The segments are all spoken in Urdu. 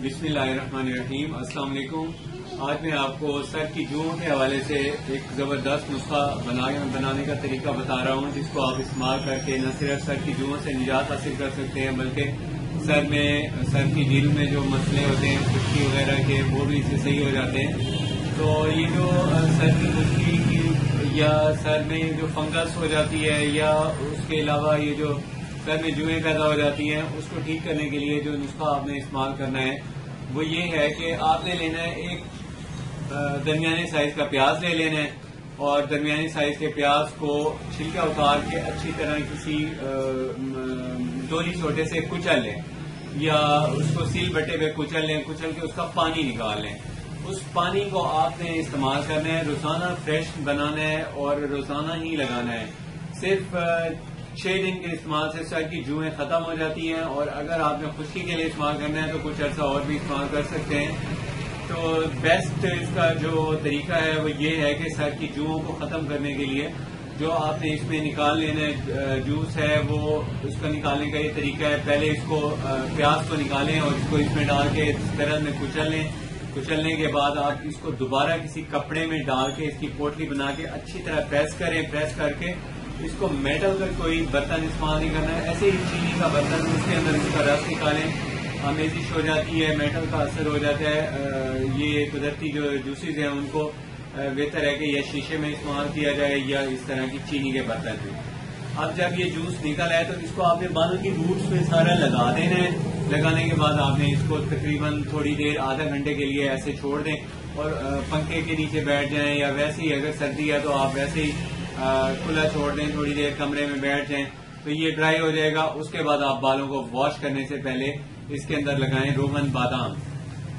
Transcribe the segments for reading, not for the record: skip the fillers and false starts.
بسم اللہ الرحمن الرحیم۔ السلام علیکم۔ آج میں آپ کو سر کی جوؤں کے حوالے سے ایک زبردست نسخہ بنانے کا طریقہ بتا رہا ہوں، جس کو آپ استعمال کر کے نہ صرف سر کی جوؤں سے نجات حاصل کر سکتے ہیں بلکہ سر کی جلد میں جو مسئلے ہوتے ہیں خشکی وغیرہ کے، وہ بھی اس سے صحیح ہو جاتے ہیں۔ تو یہ جو سر کی خشکی یا سر میں جو فنگس ہو جاتی ہے یا اس کے علاوہ یہ جو سر میں جوئیں پیدا ہو جاتی ہیں، اس کو ٹھیک کرنے کے لیے جو نسخہ آپ نے استعمال کرنا ہے وہ یہ ہے کہ آپ نے لینا ہے ایک درمیانے سائز کا پیاز لے لینا ہے، اور درمیانی سائز کے پیاز کو چھلکا اتار کے اچھی طرح کسی ڈولی سوٹے سے کچل لیں یا اس کو سیل بٹے پہ کچل لیں، کچل کے اس کا پانی نکال لیں۔ اس پانی کو آپ نے استعمال کرنا ہے، روزانہ فریش بنانا ہے اور روزانہ ہی لگانا ہے۔ صرف 6 دن کے استعمال سے سر کی جوئیں ختم ہو جاتی ہیں، اور اگر آپ نے خشکی کے لیے استعمال کرنا ہے تو کچھ عرصہ اور بھی استعمال کر سکتے ہیں۔ تو بیسٹ اس کا جو طریقہ ہے وہ یہ ہے کہ سر کی جوؤں کو ختم کرنے کے لیے جو آپ نے اس میں نکال لینا جوس ہے، وہ اس کا نکالنے کا یہ طریقہ ہے، پہلے اس کو پیاز کو نکالیں اور اس کو اس میں ڈال کے اس طرح میں کچل لیں۔ کچلنے کے بعد آپ اس کو دوبارہ کسی کپڑے میں ڈال کے اس کی پوٹلی بنا کے اچھی طرح پریس کریں۔ پریس کر کے اس کو میٹل کا کوئی برتن استعمال نہیں کرنا ہے، ایسے ہی چینی کا برتن، اس کے اندر اس کا رس نکالیں، آمیزش ہو جاتی ہے، میٹل کا اثر ہو جاتا ہے۔ یہ قدرتی جو جوسز ہیں ان کو بہتر ہے کہ یا شیشے میں استعمال کیا جائے یا اس طرح کی چینی کے برتن میں۔ اب جب یہ جوس نکل آئے تو اس کو آپ نے بالوں کی روٹس میں سارا لگا دینا ہے۔ لگانے کے بعد آپ نے اس کو تقریباً تھوڑی دیر آدھا گھنٹے کے لیے ایسے چھوڑ دیں اور پنکھے کے نیچے بیٹھ جائیں، یا ویسے ہی اگر سردی ہے تو آپ ویسے ہی کھلا چھوڑ دیں، تھوڑی دیر کمرے میں بیٹھ جائیں تو یہ ڈرائی ہو جائے گا۔ اس کے بعد آپ بالوں کو واش کرنے سے پہلے اس کے اندر لگائیں روغن بادام۔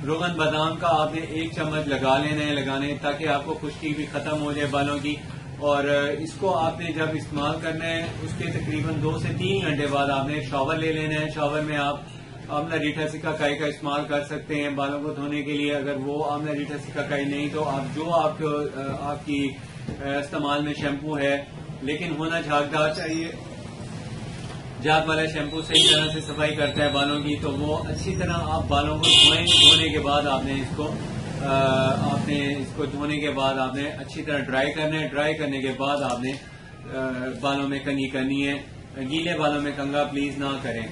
روغن بادام کا آپ نے 1 چمچ لگا لینا ہے تاکہ آپ کو خشکی بھی ختم ہو جائے بالوں کی۔ اور اس کو آپ نے جب استعمال کرنا ہے اس کے تقریباً 2 سے 3 گھنٹے بعد آپ نے شاور لے لینا ہے۔ شاور میں آپ آملہ ریٹھا سکاکائی کا استعمال کر سکتے ہیں بالوں کو دھونے کے لیے۔ اگر وہ آملہ ریٹھا سکاکائی نہیں تو آپ جو آپ کی استعمال میں شیمپو ہے، لیکن ہونا جھاگدار چاہیے۔ جھاگ والا شیمپو صحیح طرح سے صفائی کرتا ہے بالوں کی، تو وہ اچھی طرح آپ بالوں کو دھوئیں۔ دھونے کے بعد آپ نے اس کو دھونے کے بعد آپ نے اچھی طرح ڈرائی کرنا ہے۔ ڈرائی کرنے کے بعد آپ نے بالوں میں کنگھی کرنی ہے، گیلے بالوں میں کنگھا پلیز نہ کریں۔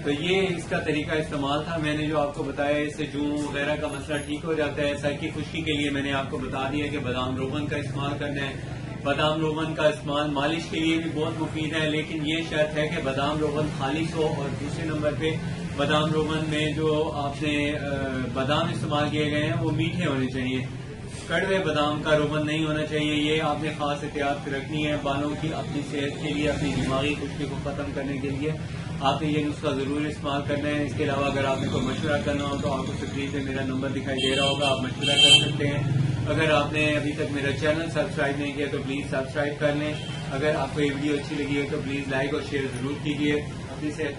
تو یہ اس کا طریقہ استعمال تھا، میں نے جو آپ کو بتایا، اس سے جوؤں وغیرہ کا مسئلہ ٹھیک ہو جاتا ہے۔ سر کی خشکی کے لیے میں نے آپ کو بتا دیا کہ بادام روغن کا استعمال کرنا ہے۔ بادام روغن کا استعمال مالش کے لیے بھی بہت مفید ہے، لیکن یہ شرط ہے کہ بادام روغن خالص ہو، اور دوسرے نمبر پہ بادام روغن میں جو آپ نے بادام استعمال کیے گئے ہیں وہ میٹھے ہونے چاہیے، کڑوے بادام کا روغن نہیں ہونا چاہیے۔ یہ آپ نے خاص احتیاط رکھنی ہے بالوں کی، اپنی صحت کے لیے، اپنی دماغی خشکی کو ختم کرنے کے لیے آپ نے یہ نسخہ ضرور استعمال کرنا ہے۔ اس کے علاوہ اگر آپ نے کوئی مشورہ کرنا ہو تو آپ کو اسکرین پہ میرا نمبر دکھائی دے رہا ہوگا، آپ مشورہ کر سکتے ہیں۔ اگر آپ نے ابھی تک میرا چینل سبسکرائب نہیں کیا تو پلیز سبسکرائب کر لیں۔ اگر آپ کو یہ ویڈیو اچھی لگی ہے تو پلیز لائک اور شیئر ضرور کیجیے۔ اپنی صحت